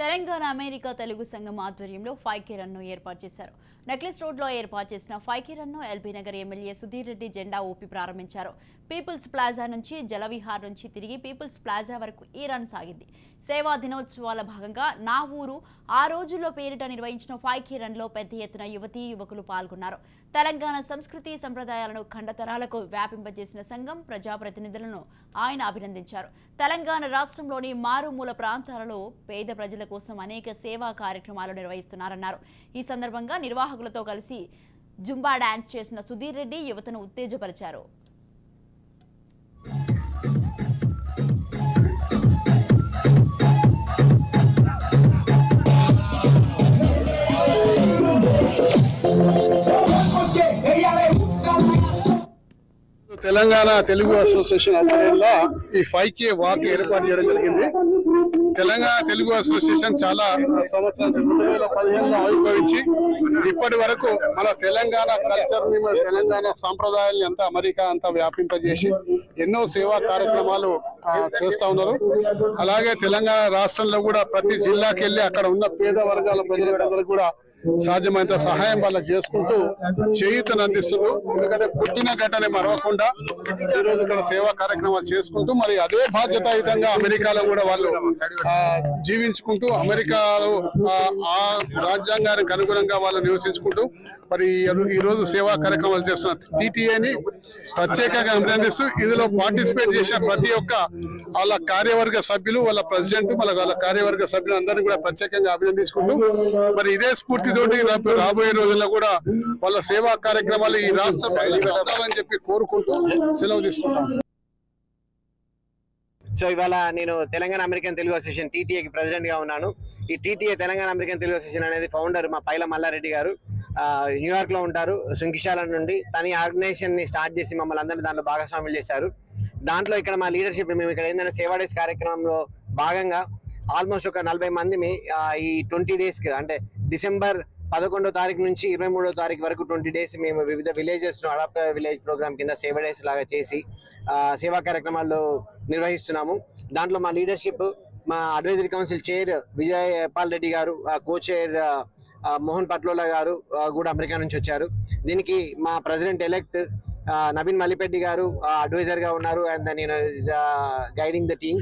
Telangana America Telugu సంఘం ఆధ్వర్యంలో 5K run ఏర్పాటు చేశారు. నెక్లెస్ రోడ్లో ఏర్పాటు చేసిన 5K run LB Nagar MLA Sudheer Reddy జెండా ఊపి ప్రారంభించారు. పీపుల్స్ ప్లాజా నుంచి జలవిహార్ నుంచి తిరిగి పీపుల్స్ ప్లాజా వరకు ఈ రన్ సాగింది. సేవా దినోత్సవాల భాగంగా నా ఊరు ఆ రోజుల్లో పేరిట నిర్వహించిన 5K రన్లో పెద్ద ఎత్తున యువతీ యువకులు పాల్గొన్నారు. తెలంగాణ సంస్కృతి సంప్రదాయాలను ఖండతరాలకు వ్యాపింపజేసిన సంఘం ప్రజాప్రతినిధులను ఆయన అభినందించారు. తెలంగాణ రాష్ట్రంలోని మారుమూల ప్రాంతాలలో పేద ప్రజల కోసం అనేక సేవా కార్యక్రమాలు నిర్వహిస్తున్నారన్నారు. ఈ సందర్భంగా నిర్వాహకులతో కలిసి జుంబా డాన్స్ చేసిన సుధీర్ రెడ్డి యువతను ఉత్తేజపరిచారు. తెలంగాణ తెలుగు అసోసియేషన్ ఆధ్వర్యంలో ఈ 5K వాక్ ఏర్పాటు చేయడం జరిగింది. తెలంగాణ తెలుగు అసోసియేషన్ చాలా సంవత్సరాలు 2015లో ఆవిర్భవించి ఇప్పటి వరకు మన తెలంగాణ కల్చర్ ని, మన తెలంగాణ సాంప్రదాయాల్ని అంతా అమెరికా అంతా వ్యాపింపజేసి ఎన్నో సేవా కార్యక్రమాలు చేస్తా ఉన్నారు. అలాగే తెలంగాణ రాష్ట్రంలో కూడా ప్రతి జిల్లాకి వెళ్ళి అక్కడ ఉన్న పేద వర్గాల ప్రజలందరూ కూడా సాధ్యమైనంత సహాయం వాళ్ళకి చేసుకుంటూ చేయూతను అందిస్తున్నారు. ఎందుకంటే పుట్టిన గడ్డని మరవకుండా ఈ రోజు ఇక్కడ సేవా కార్యక్రమాలు చేసుకుంటూ మరి అదే బాధ్యతాయుతంగా అమెరికాలో కూడా వాళ్ళు జీవించుకుంటూ అమెరికాలో ఆ రాజ్యాంగానికి అనుగుణంగా వాళ్ళు నివసించుకుంటూ మరి ఈ రోజు సేవా కార్యక్రమాలు చేస్తున్న టీటీఏని ప్రత్యేకంగా అభినందిస్తూ ఇందులో పార్టిసిపేట్ చేసిన ప్రతి ఒక్క వాళ్ళ కార్యవర్గ సభ్యులు, వాళ్ళ ప్రెసిడెంట్, వాళ్ళ కార్యవర్గ సభ్యులు అందరినీ కూడా ప్రత్యేకంగా అభినందించుకుంటూ మరి ఇదే స్ఫూర్తితోటి రాబోయే రోజుల్లో కూడా వాళ్ళ సేవా కార్యక్రమాలు ఈ రాష్ట్ర ప్రజలని చెప్పి కోరుకుంటూ సెలవు తీసుకుంటాం. సో ఇవాళ నేను తెలంగాణ అమెరికన్ తెలుగు అసోసియేషన్ టీటీఏకి ప్రెసిడెంట్ గా ఉన్నాను. ఈ TTA Telangana American Telugu association అనేది ఫౌండర్ మా పైల మల్లారెడ్డి గారు న్యూయార్క్ లో ఉంటారు. సుంకిశాల నుండి తన ఆర్గనైజేషన్ ని స్టార్ట్ చేసి మమ్మల్ని అందరినీ దాంట్లో భాగస్వాములు చేశారు. దాంట్లో ఇక్కడ మా లీడర్షిప్ మేము ఇక్కడ ఏంటంటే సేవా డేస్ కార్యక్రమంలో భాగంగా ఆల్మోస్ట్ ఒక 40 మంది ఈ 20 days అంటే డిసెంబర్ 11వ తారీఖు నుంచి 23వ తారీఖు వరకు 20 days మేము వివిధ విలేజెస్ అడాప్ట్ విలేజ్ ప్రోగ్రామ్ కింద సేవా డేస్ లాగా చేసి సేవా కార్యక్రమాల్లో నిర్వహిస్తున్నాము. దాంట్లో మా లీడర్షిప్ మా advisory council chair Vijay Pal Reddy గారు, కో చైర్ మోహన్ పట్లోలా గారు కూడా అమెరికా నుంచి వచ్చారు. దీనికి మా ప్రెసిడెంట్ ఎలెక్ట్ నవీన్ మల్లిపెడ్డి గారు అడ్వైజర్ గా ఉన్నారు. అండ్ నేను గైడింగ్ ద టీమ్.